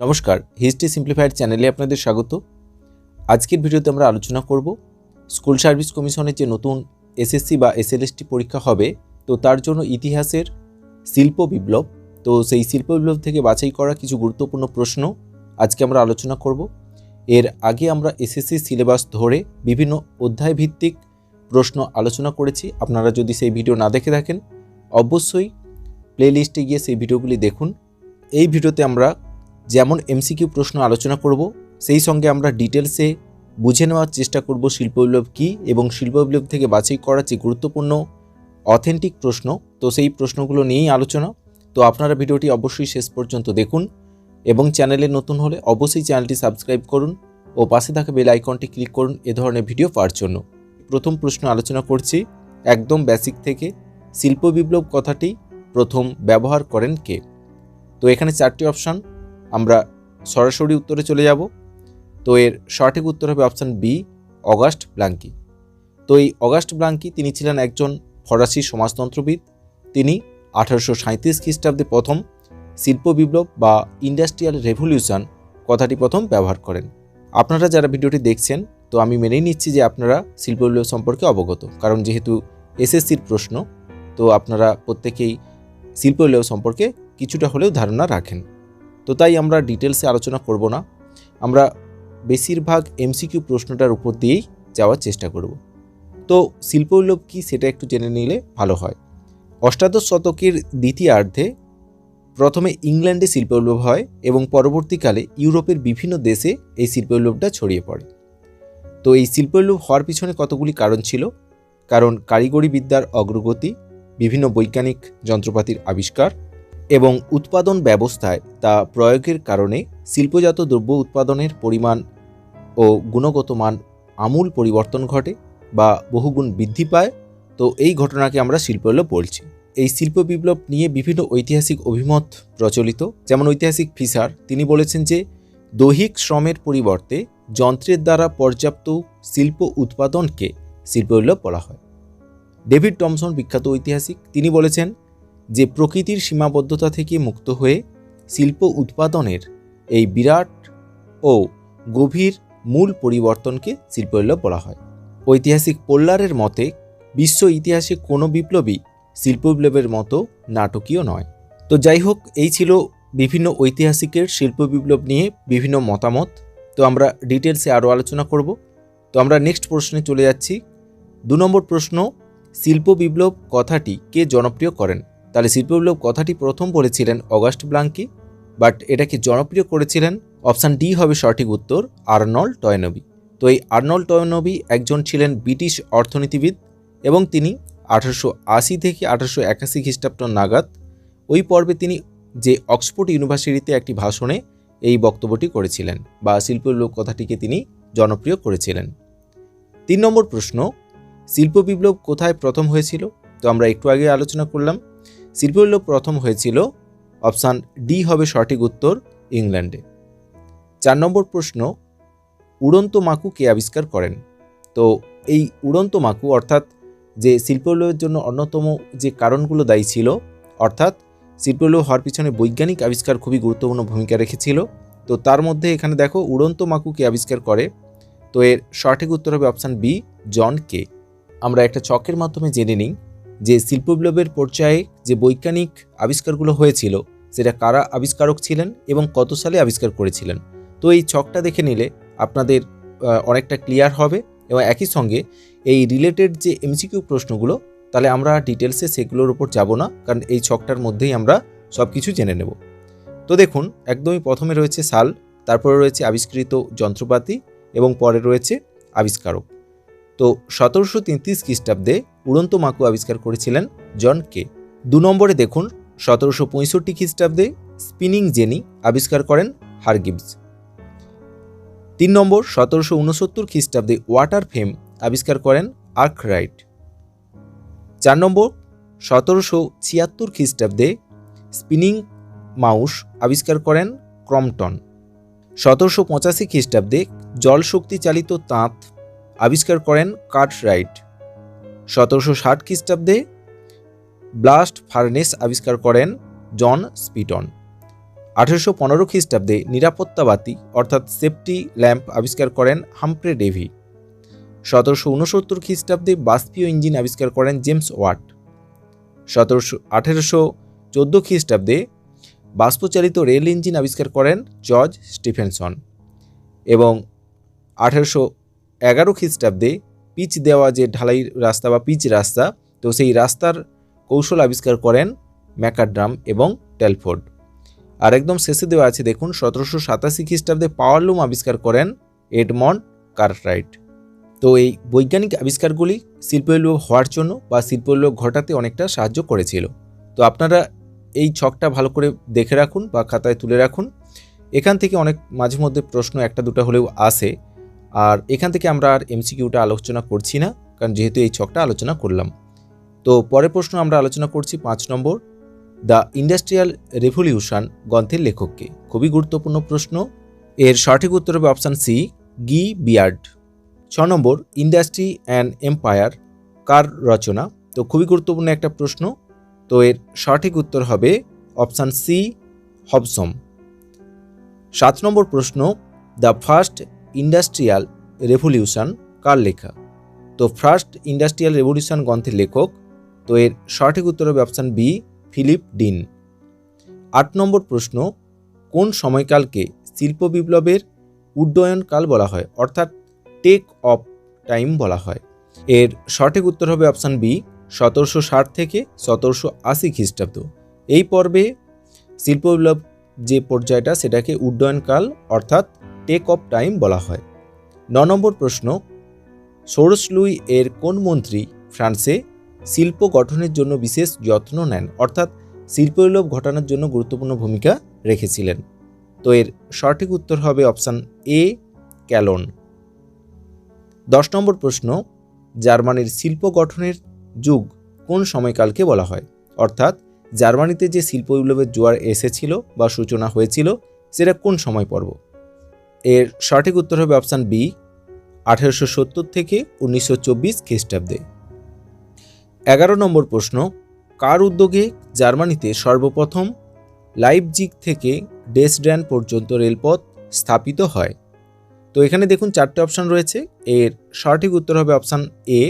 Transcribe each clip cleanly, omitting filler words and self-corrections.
নমস্কার, history simplified চ্যানেলে আপনাদের স্বাগত। আজকের ভিডিওতে আমরা আলোচনা করব স্কুল সার্ভিস কমিশনের যে নতুন এসএসসি বা এসএলএসটি পরীক্ষা হবে, তো তার জন্য ইতিহাসের শিল্প বিপ্লব, তো সেই শিল্প বিপ্লব থেকে বাছাই করা কিছু গুরুত্বপূর্ণ প্রশ্ন আজকে আমরা আলোচনা করব। এর আগে আমরা এসএসসি সিলেবাস ধরে বিভিন্ন অধ্যায় ভিত্তিক প্রশ্ন আলোচনা করেছি। আপনারা যদি সেই ভিডিও না দেখে থাকেন, অবশ্যই প্লেলিস্টে গিয়ে সেই ভিডিওগুলি দেখুন। এই ভিডিওতে আমরা যেমন এমসিকিউ প্রশ্ন আলোচনা করব, সেই সঙ্গে আমরা ডিটেলসে বুঝে নেওয়ার চেষ্টা করব শিল্প বিপ্লব কী এবং শিল্প বিপ্লব থেকে বাছাই করা যে গুরুত্বপূর্ণ অথেন্টিক প্রশ্ন, তো সেই প্রশ্নগুলো নিয়েই আলোচনা। তো আপনারা ভিডিওটি অবশ্যই শেষ পর্যন্ত দেখুন এবং চ্যানেলে নতুন হলে অবশ্যই চ্যানেলটি সাবস্ক্রাইব করুন ও পাশে থাকা বেল আইকনটি ক্লিক করুন এ ধরনের ভিডিও পাওয়ার জন্য। প্রথম প্রশ্ন আলোচনা করছি একদম বেসিক থেকে, শিল্প বিপ্লব কথাটি প্রথম ব্যবহার করেন কে? তো এখানে চারটি অপশান, আমরা সরাসরি উত্তরে চলে যাব। তো এর সঠিক উত্তর হবে অপশান বি, অগাস্ট ব্লাঙ্কি। তো এই অগাস্ট ব্লাঙ্কি তিনি ছিলেন একজন ফরাসি সমাজতন্ত্রবিদ। তিনি 1837 খ্রিস্টাব্দে প্রথম শিল্প বিপ্লব বা ইন্ডাস্ট্রিয়াল রেভলিউশন কথাটি প্রথম ব্যবহার করেন। আপনারা যারা ভিডিওটি দেখছেন, তো আমি মেনেই নিচ্ছি যে আপনারা শিল্প বিপ্লব সম্পর্কে অবগত, কারণ যেহেতু এসএসসির প্রশ্ন, তো আপনারা প্রত্যেকেই শিল্প বিপ্লব সম্পর্কে কিছুটা হলেও ধারণা রাখেন। তো তাই আমরা ডিটেলসে আলোচনা করব না, আমরা বেশিরভাগ এমসিকিউ প্রশ্নটার উপর দিয়েই যাওয়ার চেষ্টা করব। তো শিল্প বিপ্লব কী সেটা একটু জেনে নিলে ভালো হয়। অষ্টাদশ শতকের দ্বিতীয়ার্ধে প্রথমে ইংল্যান্ডে শিল্প বিপ্লব হয় এবং পরবর্তীকালে ইউরোপের বিভিন্ন দেশে এই শিল্প বিপ্লবটা ছড়িয়ে পড়ে। তো এই শিল্প বিপ্লব হওয়ার পিছনে কতগুলি কারণ ছিল। কারণ কারিগরি বিদ্যার অগ্রগতি, বিভিন্ন বৈজ্ঞানিক যন্ত্রপাতির আবিষ্কার এবং উৎপাদন ব্যবস্থায় তা প্রয়োগের কারণে শিল্পজাত দ্রব্য উৎপাদনের পরিমাণ ও গুণগত মান আমূল পরিবর্তন ঘটে বা বহুগুণ বৃদ্ধি পায়। তো এই ঘটনাকে আমরা শিল্প বিপ্লব বলছি। এই শিল্প বিপ্লব নিয়ে বিভিন্ন ঐতিহাসিক অভিমত প্রচলিত। যেমন ঐতিহাসিক ফিশার তিনি বলেছেন যে দৈহিক শ্রমের পরিবর্তে যন্ত্রের দ্বারা পর্যাপ্ত শিল্প উৎপাদনকে শিল্প বিপ্লব বলা হয়। ডেভিড টমসন বিখ্যাত ঐতিহাসিক, তিনি বলেছেন যে প্রকৃতির সীমাবদ্ধতা থেকে মুক্ত হয়ে শিল্প উৎপাদনের এই বিরাট ও গভীর মূল পরিবর্তনকে শিল্প বিপ্লব বলা হয়। ঐতিহাসিক পোল্লারের মতে বিশ্ব ইতিহাসে কোনো বিপ্লবই শিল্প বিপ্লবের মতো নাটকীয় নয়। তো যাই হোক, এই ছিল বিভিন্ন ঐতিহাসিকের শিল্প বিপ্লব নিয়ে বিভিন্ন মতামত। তো আমরা ডিটেলসে আরও আলোচনা করব। তো আমরা নেক্সট প্রশ্নে চলে যাচ্ছি। 2 নম্বর প্রশ্ন, শিল্প বিপ্লব কথাটি কে জনপ্রিয় করেন? তাহলে শিল্প বিপ্লব কথাটি প্রথম বলেছিলেন অগাস্ট ব্লাঙ্কি, বাট এটাকে জনপ্রিয় করেছিলেন, অপশান ডি হবে সঠিক উত্তর, আর্নল্ড টয়েনবি। তো এই আর্নল্ড টয়েনবি একজন ছিলেন ব্রিটিশ অর্থনীতিবিদ এবং তিনি 1880 থেকে 1881 খ্রিস্টাব্দ নাগাদ ওই পর্বে তিনি যে অক্সফোর্ড ইউনিভার্সিটিতে একটি ভাষণে এই বক্তব্যটি করেছিলেন বা শিল্প বিপ্লব কথাটিকে তিনি জনপ্রিয় করেছিলেন। 3 নম্বর প্রশ্ন, শিল্প বিপ্লব কোথায় প্রথম হয়েছিল? তো আমরা একটু আগে আলোচনা করলাম, শিল্প বিপ্লব প্রথম হয়েছিল, অপশান ডি হবে সঠিক উত্তর, ইংল্যান্ডে। 4 নম্বর প্রশ্ন, উড়ন্ত মাকু কে আবিষ্কার করেন? তো এই উড়ন্ত মাকু অর্থাৎ যে শিল্প বিপ্লবের জন্য অন্যতম যে কারণগুলো দায়ী ছিল, অর্থাৎ শিল্প বিপ্লব হওয়ার পিছনে বৈজ্ঞানিক আবিষ্কার খুবই গুরুত্বপূর্ণ ভূমিকা রেখেছিল। তো তার মধ্যে এখানে দেখো উড়ন্ত মাকু কে আবিষ্কার করে, তো এর সঠিক উত্তর হবে অপশান বি, জন কে। আমরা একটা ছকের মাধ্যমে জেনে নিই যে শিল্প বিপ্লবের পর্যায়ে যে বৈজ্ঞানিক আবিষ্কারগুলো হয়েছিল সেটা কারা আবিষ্কারক ছিলেন এবং কত সালে আবিষ্কার করেছিলেন। তো এই ছকটা দেখে নিলে আপনাদের অনেকটা ক্লিয়ার হবে এবং একই সঙ্গে এই রিলেটেড যে এমসিকিউ প্রশ্নগুলো, তাহলে আমরা ডিটেলসে সেগুলোর উপর যাব না, কারণ এই ছকটার মধ্যেই আমরা সব কিছু জেনে নেব। তো দেখুন, একদমই প্রথমে রয়েছে সাল, তারপরে রয়েছে আবিষ্কৃত যন্ত্রপাতি এবং পরে রয়েছে আবিষ্কারক। তো 1733 খ্রিস্টাব্দে উড়ন্ত মাকু আবিষ্কার করেছিলেন জন কে। 2 নম্বরে দেখুন, 1765 খ্রিস্টাব্দে স্পিনিং জেনি আবিষ্কার করেন হারগিবস। 3 নম্বর, 1769 খ্রিস্টাব্দে ওয়াটার ফ্রেম আবিষ্কার করেন আর্করাইট। 4 নম্বর, 1776 খ্রিস্টাব্দে স্পিনিং মাউস আবিষ্কার করেন ক্রম্পটন। 1785 খ্রিস্টাব্দে জলশক্তি চালিত তাঁত আবিষ্কার করেন কার্টরাইট। 1760 খ্রিস্টাব্দে ব্লাস্ট ফার্নেস আবিষ্কার করেন জন স্পিটন। 1815 খ্রিস্টাব্দে নিরাপত্তা বাতি অর্থাৎ সেফটি ল্যাম্প আবিষ্কার করেন হামফ্রে ডেভি। 1769 খ্রিস্টাব্দে বাষ্পীয় ইঞ্জিন আবিষ্কার করেন জেমস ওয়াট। 1814 খ্রিস্টাব্দে বাষ্পচালিত রেল ইঞ্জিন আবিষ্কার করেন জর্জ স্টিফেনসন। এবং 1811 খ্রিস্টাব্দে পিচ দেওয়া যে ঢালাই রাস্তা বা পিচ রাস্তা, তো সেই রাস্তার কৌশল আবিষ্কার করেন ম্যাকাড্রাম এবং টেলফোর্ড। আর একদম শেষে দেওয়া আছে দেখুন, 1787 খ্রিস্টাব্দে পাওয়ারলুম আবিষ্কার করেন এডমন্ড কার্টরাইট। তো এই বৈজ্ঞানিক আবিষ্কারগুলি শিল্প বিপ্লব হওয়ার জন্য বা শিল্প বিপ্লব ঘটাতে অনেকটা সাহায্য করেছিল। তো আপনারা এই ছকটা ভালো করে দেখে রাখুন বা খাতায় তুলে রাখুন। এখান থেকে অনেক মাঝে মধ্যে প্রশ্ন একটা দুটো হলেও আসে, আর এখান থেকে আমরা আর এমসিকিউটা আলোচনা করছি না, কারণ যেহেতু এই ছকটা আলোচনা করলাম। তো পরের প্রশ্ন আমরা আলোচনা করছি 5 নম্বর, দ্য ইন্ডাস্ট্রিয়াল রেভলিউশন গ্রন্থের লেখককে। খুবই গুরুত্বপূর্ণ প্রশ্ন। এর সঠিক উত্তর হবে অপশান সি, গি বিয়ার্ড। 6 নম্বর, ইন্ডাস্ট্রি অ্যান্ড এম্পায়ার কার রচনা? তো খুবই গুরুত্বপূর্ণ একটা প্রশ্ন। তো এর সঠিক উত্তর হবে অপশান সি, হবসম। 7 নম্বর প্রশ্ন, দ্য ফার্স্ট ইন্ডাস্ট্রিয়াল রেভলিউশন কার লেখা? তো ফার্স্ট ইন্ডাস্ট্রিয়াল রেভলিউশন গ্রন্থের লেখক, তো এর সঠিক উত্তর হবে অপশান বি, ফিলিপ ডিন। 8 নম্বর প্রশ্ন, কোন সময়কালকে শিল্প বিপ্লবের উড্ডয়নকাল বলা হয়, অর্থাৎ টেক অফ টাইম বলা হয়? এর সঠিক উত্তর হবে অপশান বি, 1760 থেকে 1780 খ্রিস্টাব্দ। এই পর্বে শিল্প বিপ্লব যে পর্যায়টা সেটাকে উড্ডয়নকাল অর্থাৎ টেক অফ টাইম বলা হয়। 9 নম্বর প্রশ্ন, সোর্স লুই এর কোন মন্ত্রী ফ্রান্সে শিল্প গঠনের জন্য বিশেষ যত্ন নেন, অর্থাৎ শিল্প বিপ্লব ঘটানোর জন্য গুরুত্বপূর্ণ ভূমিকা রেখেছিলেন? তো এর সঠিক উত্তর হবে অপশান এ, ক্যালন। 10 নম্বর প্রশ্ন, জার্মানির শিল্প গঠনের যুগ কোন সময়কালকে বলা হয়, অর্থাৎ জার্মানিতে যে শিল্প বিপ্লবের জোয়ার এসেছিল বা সূচনা হয়েছিল সেটা কোন সময় পর্ব? এর সঠিক উত্তর হবে অপশান বি, 1870 থেকে 1924 খ্রিস্টাব্দে। 11 নম্বর প্রশ্ন, কার উদ্যোগে জার্মানিতে সর্বপ্রথম লাইপজিগ থেকে ড্রেসডেন পর্যন্ত রেলপথ স্থাপিত হয়? তো এখানে দেখুন 4টে অপশান রয়েছে। এর সঠিক উত্তর হবে অপশান এ,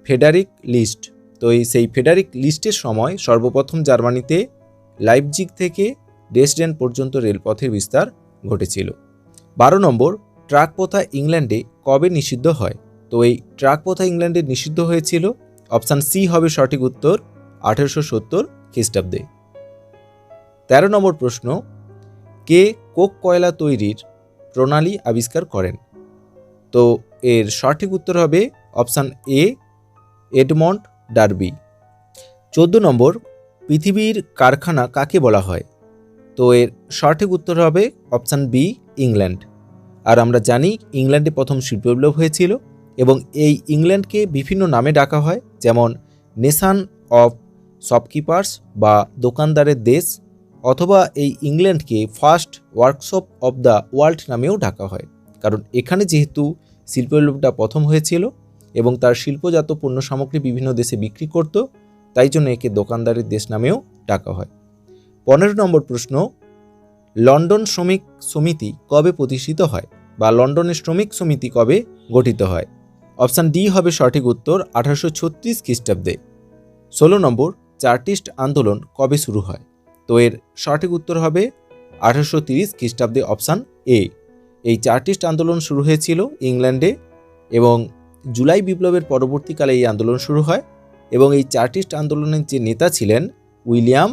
ফেডারিক লিস্ট। তো সেই ফেডারিক লিস্টের সময় সর্বপ্রথম জার্মানিতে লাইপজিগ থেকে ড্রেসডেন পর্যন্ত রেলপথের বিস্তার ঘটেছিল। 12 নম্বর, ট্রাক প্রথা ইংল্যান্ডে কবে নিষিদ্ধ হয়? তো এই ট্রাক প্রথা ইংল্যান্ডে নিষিদ্ধ হয়েছিল, অপশান সি হবে সঠিক উত্তর, 1870 খ্রিস্টাব্দে। 13 নম্বর প্রশ্ন, কে কোক কয়লা তৈরির প্রণালী আবিষ্কার করেন? তো এর সঠিক উত্তর হবে অপশান এ, এডমন্ড ডার্বি। 14 নম্বর, পৃথিবীর কারখানা কাকে বলা হয়? তো এর সঠিক উত্তর হবে অপশান বি, ইংল্যান্ড। আর আমরা জানি ইংল্যান্ডে প্রথম শিল্প বিপ্লব হয়েছিল এবং এই ইংল্যান্ডকে বিভিন্ন নামে ডাকা হয়, যেমন নেশন অফ শপকিপার্স বা দোকানদারের দেশ, অথবা এই ইংল্যান্ডকে first workshop of the world নামেও ডাকা হয়, কারণ এখানে যেহেতু শিল্প বিপ্লবটা প্রথম হয়েছিল এবং তার শিল্পজাত পণ্য সামগ্রী বিভিন্ন দেশে বিক্রি করত, তাই জন্য একে দোকানদারের দেশ নামেও ডাকা হয়। 15 নম্বর প্রশ্ন, লন্ডন শ্রমিক সমিতি কবে প্রতিষ্ঠিত হয় বা লন্ডনের শ্রমিক সমিতি কবে গঠিত হয়? অপশান ডি হবে সঠিক উত্তর, 1836 খ্রিস্টাব্দে। 16 নম্বর, চার্টিস্ট আন্দোলন কবে শুরু হয়? তো এর সঠিক উত্তর হবে 1830 খ্রিস্টাব্দে, অপশান এ। এই চার্টিস্ট আন্দোলন শুরু হয়েছিল ইংল্যান্ডে এবং জুলাই বিপ্লবের পরবর্তীকালে এই আন্দোলন শুরু হয় এবং এই চার্টিস্ট আন্দোলনের যে নেতা ছিলেন উইলিয়াম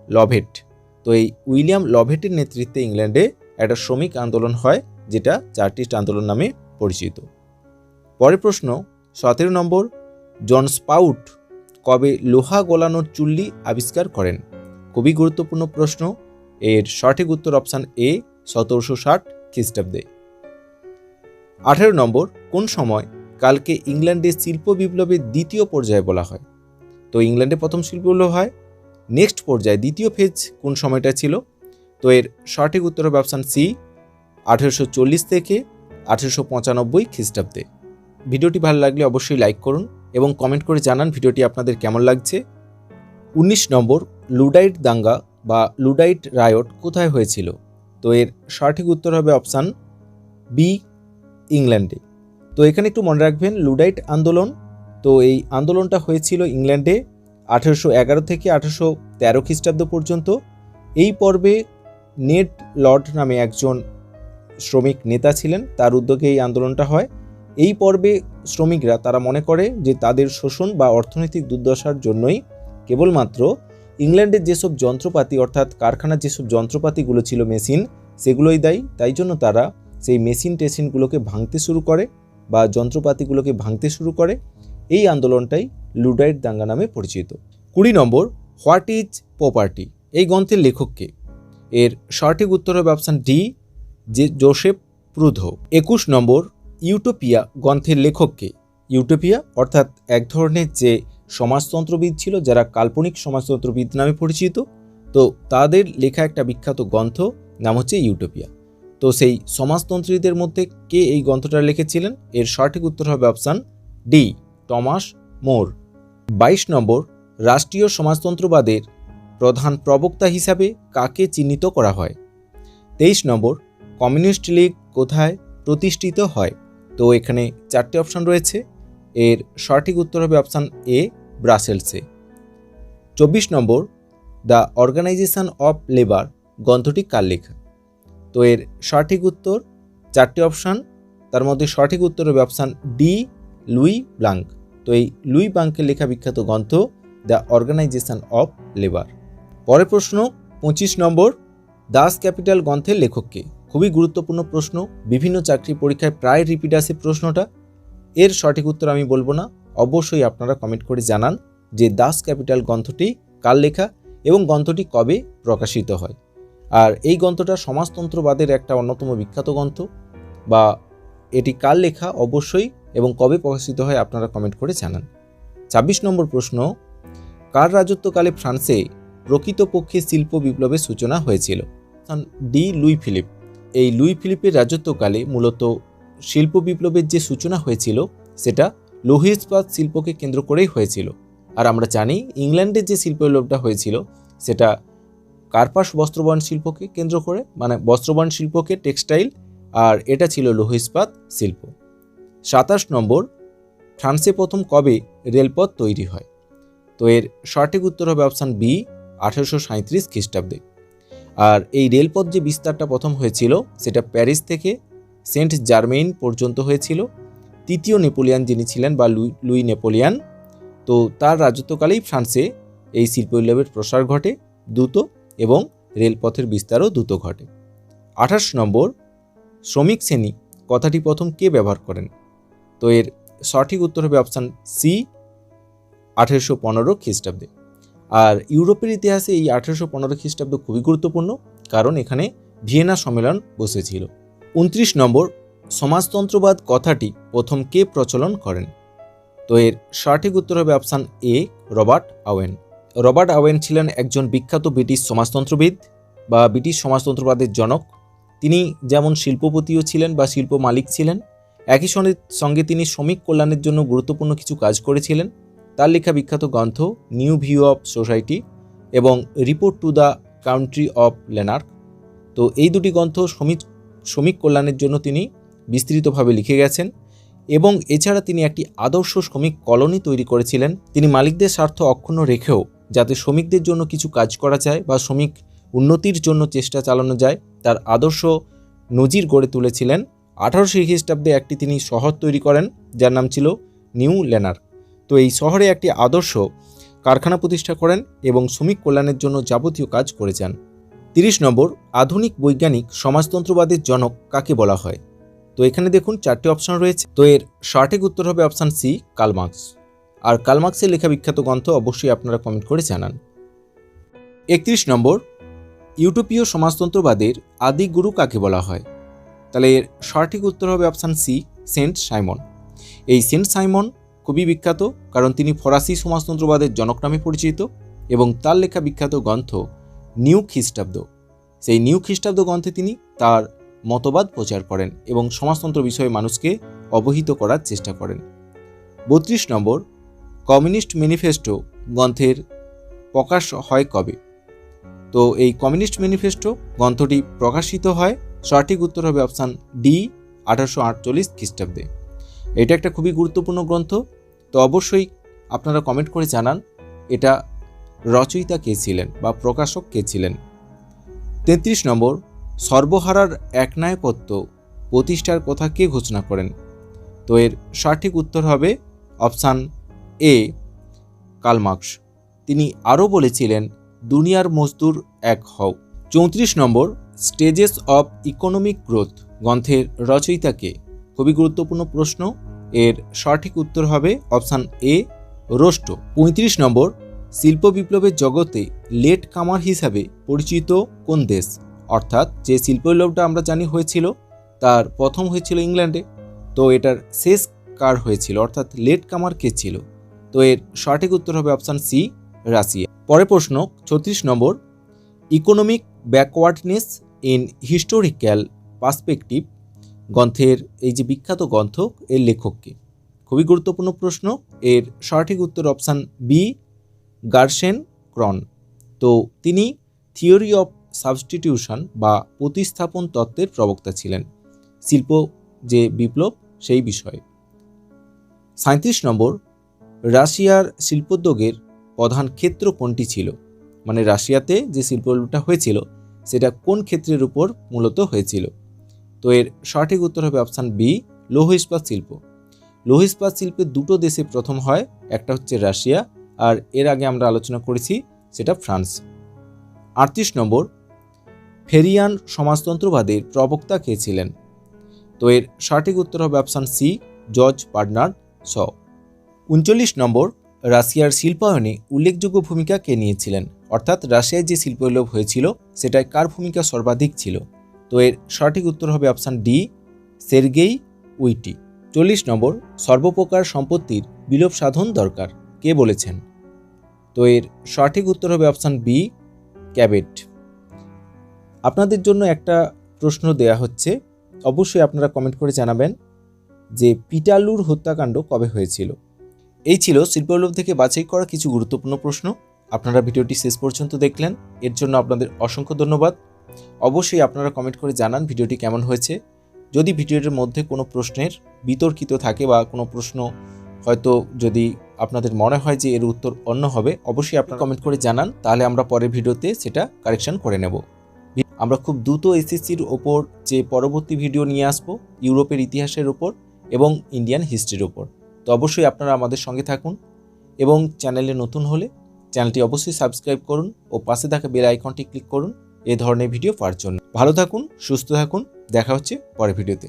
লভেট। তো এই উইলিয়াম লভেটের নেতৃত্বে ইংল্যান্ডে একটা শ্রমিক আন্দোলন হয়, যেটা চার্টিস্ট আন্দোলন নামে পরিচিত। পরের প্রশ্ন 17 নম্বর, জন স্পাউট কবে লোহা গলানোর চুল্লি আবিষ্কার করেন? খুবই গুরুত্বপূর্ণ প্রশ্ন। এর সঠিক উত্তর অপশান এ, 1760 খ্রিস্টাব্দে। 18 নম্বর, কোন সময় কালকে ইংল্যান্ডে শিল্প বিপ্লবের দ্বিতীয় পর্যায়ে বলা হয়? তো ইংল্যান্ডে প্রথম শিল্প বিপ্লব হয়, নেক্সট পর্যায়ে দ্বিতীয় ফেজ কোন সময়টা ছিল? তো এর সঠিক উত্তর হবে অপশান সি, 1840 থেকে 1895 খ্রিস্টাব্দে। ভিডিওটি ভালো লাগলে অবশ্যই লাইক করুন এবং কমেন্ট করে জানান ভিডিওটি আপনাদের কেমন লাগছে। 19 নম্বর, লুডাইট দাঙ্গা বা লুডাইট রায়ট কোথায় হয়েছিল? তো এর সঠিক উত্তর হবে অপশান বি, ইংল্যান্ডে। তো এখানে একটু মনে রাখবেন লুডাইট আন্দোলন, তো এই আন্দোলনটা হয়েছিল ইংল্যান্ডে 1811 থেকে 1813 খ্রিস্টাব্দ পর্যন্ত। এই পর্বে নেড লর্ড নামে একজন শ্রমিক নেতা ছিলেন, তার উদ্যোগে এই আন্দোলনটা হয়। এই পর্বে শ্রমিকরা তারা মনে করে যে তাদের শোষণ বা অর্থনৈতিক দুর্দশার জন্যই কেবলমাত্র ইংল্যান্ডের যেসব যন্ত্রপাতি অর্থাৎ কারখানার যেসব যন্ত্রপাতিগুলো ছিল মেশিন, সেগুলোই দায়ী। তাই জন্য তারা সেই মেশিন টেশিনগুলোকে ভাঙতে শুরু করে বা যন্ত্রপাতিগুলোকে ভাঙতে শুরু করে। এই আন্দোলনটাই লুডাইট দাঙ্গা নামে পরিচিত। 20 নম্বর, হোয়াট ইজ প্রপার্টি? এই গ্রন্থের লেখককে? এর সঠিক উত্তর হবে অপশান ডি, যে জোসেফ প্রুধো। 21 নম্বর, ইউটোপিয়া গ্রন্থের লেখককে? ইউটোপিয়া অর্থাৎ এক ধরনের যে সমাজতন্ত্রবিদ ছিল, যারা কাল্পনিক সমাজতন্ত্রবিদ নামে পরিচিত, তো তাদের লেখা একটা বিখ্যাত গ্রন্থ নাম হচ্ছে ইউটোপিয়া। তো সেই সমাজতন্ত্রীদের মধ্যে কে এই গ্রন্থটা লিখেছিলেন? এর সঠিক উত্তর হবে অপশান ডি, টমাস মোর। 22 নম্বর, রাষ্ট্রীয় সমাজতন্ত্রবাদের প্রধান প্রবক্তা হিসাবে কাকে চিহ্নিত করা হয়? 23 নম্বর, কমিউনিস্ট লীগ কোথায় প্রতিষ্ঠিত হয়? তো এখানে 4টে অপশান রয়েছে। এর সঠিক উত্তর হবে অপশান এ, ব্রাসেলসে। 24 নম্বর, দ্য অর্গানাইজেশন অফ লেবার গ্রন্থটি কার লেখা? তো এর সঠিক উত্তর 4টে অপশান, তার মধ্যে সঠিক উত্তর হবে অপশান ডি, লুই ব্লাঙ্ক। তো এই লুই ব্লাঙ্কের লেখা বিখ্যাত গ্রন্থ দ্য অর্গানাইজেশন অফ লেবার। পরের প্রশ্ন 25 নম্বর, দাস ক্যাপিটাল গ্রন্থের লেখককে? খুবই গুরুত্বপূর্ণ প্রশ্ন, বিভিন্ন চাকরি পরীক্ষায় প্রায় রিপিট আসে প্রশ্নটা। এর সঠিক উত্তর আমি বলবো না, অবশ্যই আপনারা কমেন্ট করে জানান যে দাস ক্যাপিটাল গ্রন্থটি কার লেখা এবং গ্রন্থটি কবে প্রকাশিত হয়। আর এই গ্রন্থটা সমাজতন্ত্রবাদের একটা অন্যতম বিখ্যাত গ্রন্থ, বা এটি কার লেখা অবশ্যই এবং কবে প্রকাশিত হয় আপনারা কমেন্ট করে জানান। 26 নম্বর প্রশ্ন, কার রাজত্বকালে ফ্রান্সে প্রকৃতপক্ষে শিল্প বিপ্লবের সূচনা হয়েছিল? D, Luis Philip. এই লুই ফিলিপের রাজত্বকালে মূলত শিল্প বিপ্লবের যে সূচনা হয়েছিল সেটা লৌহ ইস্পাত শিল্পকে কেন্দ্র করেই হয়েছিল। আর আমরা জানি ইংল্যান্ডের যে শিল্প বিপ্লবটা হয়েছিল সেটা কার্পাস বস্ত্রবয়ন শিল্পকে কেন্দ্র করে, মানে বস্ত্রবয়ন শিল্পকে, টেক্সটাইল, আর এটা ছিল লৌহ ইস্পাত শিল্প। 27 নম্বর, ফ্রান্সে প্রথম কবে রেলপথ তৈরি হয়? তো এর সঠিক উত্তর হবে অপশান বি, 1837 খ্রিস্টাব্দে। আর এই রেলপথ যে বিস্তারটা প্রথম হয়েছিল সেটা প্যারিস থেকে সেন্ট জার্মেইন পর্যন্ত হয়েছিল। তৃতীয় নেপোলিয়ান যিনি ছিলেন বা লুই নেপোলিয়ান, তো তার রাজত্বকালেই ফ্রান্সে এই শিল্প বিপ্লবের প্রসার ঘটে দ্রুত এবং রেলপথের বিস্তারও দ্রুত ঘটে। 28 নম্বর, শ্রমিক শ্রেণী কথাটি প্রথম কে ব্যবহার করেন? তো এর সঠিক উত্তর হবে অপশান সি, 1815 খ্রিস্টাব্দে। আর ইউরোপের ইতিহাসে এই 1815 খ্রিস্টাব্দ খুবই গুরুত্বপূর্ণ, কারণ এখানে ভিয়েনা সম্মেলন বসেছিল। 29 নম্বর, সমাজতন্ত্রবাদ কথাটি প্রথম কে প্রচলন করেন? তো এর সঠিক উত্তর হবে অপশান এ, রবার্ট আওয়েন। রবার্ট আওয়েন ছিলেন একজন বিখ্যাত ব্রিটিশ সমাজতন্ত্রবিদ বা ব্রিটিশ সমাজতন্ত্রবাদের জনক। তিনি যেমন শিল্পপতিও ছিলেন বা শিল্প মালিক ছিলেন, একই সঙ্গে তিনি শ্রমিক কল্যাণের জন্য গুরুত্বপূর্ণ কিছু কাজ করেছিলেন। তার লেখা বিখ্যাত গ্রন্থ নিউ ভিউ অফ সোসাইটি এবং report to the country of Lanark. তো এই দুটি গ্রন্থ শ্রমিক কল্যাণের জন্য তিনি বিস্তৃতভাবে লিখে গেছেন। এবং এছাড়া তিনি একটি আদর্শ শ্রমিক কলোনি তৈরি করেছিলেন। তিনি মালিকদের স্বার্থ অক্ষুণ্ণ রেখেও যাতে শ্রমিকদের জন্য কিছু কাজ করা যায় বা শ্রমিক উন্নতির জন্য চেষ্টা চালানো যায়, তার আদর্শ নজির গড়ে তুলেছিলেন। 1800 খ্রিস্টাব্দে একটি তিনি শহর তৈরি করেন যার নাম ছিল নিউ ল্যানার্ক। তো এই শহরে একটি আদর্শ কারখানা প্রতিষ্ঠা করেন এবং শ্রমিক কল্যাণের জন্য যাবতীয় কাজ করে যান। 30 নম্বর, আধুনিক বৈজ্ঞানিক সমাজতন্ত্রবাদের জনক কাকে বলা হয়? তো এখানে দেখুন 4টে অপশন রয়েছে। তো এর সঠিক উত্তর হবে অপশান সি, কার্ল মার্কস। আর কার্ল মার্কসের লেখা বিখ্যাত গ্রন্থ অবশ্যই আপনারা কমেন্ট করে জানান। 31 নম্বর, ইউটোপীয় সমাজতন্ত্রবাদের আদি গুরু কাকে বলা হয়? তাহলে এর সঠিক উত্তর হবে অপশান সি, সেন্ট সাইমন। এই সেন্ট সাইমন খুবই বিখ্যাত, কারণ তিনি ফরাসি সমাজতন্ত্রবাদের জনক নামে পরিচিত এবং তার লেখা বিখ্যাত গ্রন্থ নিউ খ্রিস্টাব্দ। সেই নিউ খ্রিস্টাব্দ গ্রন্থে তিনি তার মতবাদ প্রচার করেন এবং সমাজতন্ত্র বিষয়ে মানুষকে অবহিত করার চেষ্টা করেন। 32 নম্বর, কমিউনিস্ট ম্যানিফেস্টো গ্রন্থের প্রকাশ হয় কবে? তো তো এই কমিউনিস্ট ম্যানিফেস্টো গ্রন্থটি প্রকাশিত হয়, সঠিক উত্তর হবে অপশান ডি 1848 খ্রিস্টাব্দে। এটা একটা খুবই গুরুত্বপূর্ণ গ্রন্থ। তো অবশ্যই আপনারা কমেন্ট করে জানান এটা রচয়িতা কে ছিলেন বা প্রকাশক কে ছিলেন। 33 নম্বর, সর্বহারার একনায়কত্ব প্রতিষ্ঠার কথা কে ঘোষণা করেন? তো এর সঠিক উত্তর হবে অপশান এ কার্ল মার্কস। তিনি আরও বলেছিলেন দুনিয়ার মজদুর এক হও। 34 নম্বর, স্টেজেস অফ ইকোনমিক গ্রোথ গ্রন্থের রচয়িতা কে? খুবই গুরুত্বপূর্ণ প্রশ্ন। এর সঠিক উত্তর হবে অপশান এ রোস্টো। 35 নম্বর, শিল্প বিপ্লবের জগতে লেট কামার হিসাবে পরিচিত কোন দেশ? অর্থাৎ যে শিল্প বিপ্লবটা আমরা জানি হয়েছিল তার প্রথম হয়েছিল ইংল্যান্ডে, তো এটার শেষ কার হয়েছিল অর্থাৎ লেট কামার কে ছিল? তো এর সঠিক উত্তর হবে অপশান সি রাশিয়া। পরের প্রশ্ন 36 নম্বর, economic backwardness in historical perspective গ্রন্থের এই যে বিখ্যাত গ্রন্থ এর লেখককে? খুবই গুরুত্বপূর্ণ প্রশ্ন। এর সঠিক উত্তর অপশান বি গার্সেন ক্রন। তো তিনি থিওরি অফ সাবস্টিটিউশন বা প্রতিস্থাপন তত্ত্বের প্রবক্তা ছিলেন, শিল্প যে বিপ্লব সেই বিষয়ে। 37 নম্বর, রাশিয়ার শিল্পোদ্যোগের প্রধান ক্ষেত্র কোনটি ছিল? মানে রাশিয়াতে যে শিল্পটা হয়েছিল সেটা কোন ক্ষেত্রের উপর মূলত হয়েছিল? তো এর সঠিক উত্তর হবে অপশান বি লৌহ ইস্পাত শিল্প। লৌহ ইস্পাত শিল্পে দুটো দেশে প্রথম হয়, একটা হচ্ছে রাশিয়া আর এর আগে আমরা আলোচনা করেছি সেটা ফ্রান্স। 38 নম্বর, ফেরিয়ান সমাজতন্ত্রবাদের প্রবক্তা কে ছিলেন? তো এর সঠিক উত্তর হবে option C George Bernard Shaw. 39 নম্বর, রাশিয়ার শিল্পায়নে উল্লেখযোগ্য ভূমিকা কে নিয়েছিলেন? অর্থাৎ রাশিয়ায় যে শিল্প বিপ্লব হয়েছিল সেটায় কার ভূমিকা সর্বাধিক ছিল? তো এর সঠিক উত্তর হবে অপশান ডি সের্গেই উইটি। 40 নম্বর, সর্বপ্রকার সম্পত্তির বিলোপ সাধন দরকার কে বলেছেন? তো এর সঠিক উত্তর হবে অপশান বি ক্যাবেট। আপনাদের জন্য একটা প্রশ্ন দেয়া হচ্ছে, অবশ্যই আপনারা কমেন্ট করে জানাবেন যে পিটালুর হত্যাকাণ্ড কবে হয়েছিল? এই ছিল শিল্প বিপ্লব থেকে বাছাই করা কিছু গুরুত্বপূর্ণ প্রশ্ন। আপনারা ভিডিওটি শেষ পর্যন্ত দেখলেন, এর জন্য আপনাদের অসংখ্য ধন্যবাদ। অবশ্যই আপনারা কমেন্ট করে জানান ভিডিওটি কেমন হয়েছে। যদি ভিডিওটির মধ্যে কোনো প্রশ্নের বিতর্কিত থাকে বা কোনো প্রশ্ন হয়তো যদি আপনাদের মনে হয় যে এর উত্তর অন্য হবে, অবশ্যই আপনারা কমেন্ট করে জানান, তাহলে আমরা পরের ভিডিওতে সেটা কারেকশন করে নেব। আমরা খুব দ্রুত এসএসসির ওপর যে পরবর্তী ভিডিও নিয়ে আসবো ইউরোপের ইতিহাসের ওপর এবং ইন্ডিয়ান হিস্ট্রির ওপর। তো অবশ্যই আপনারা আমাদের সঙ্গে থাকুন এবং চ্যানেলে নতুন হলে চ্যানেলটি অবশ্যই সাবস্ক্রাইব করুন ও পাশে থাকা বেল আইকনটি ক্লিক করুন এ ধরনের ভিডিও পাওয়ার জন্য। ভালো থাকুন, সুস্থ থাকুন, দেখা হচ্ছে পরের ভিডিওতে।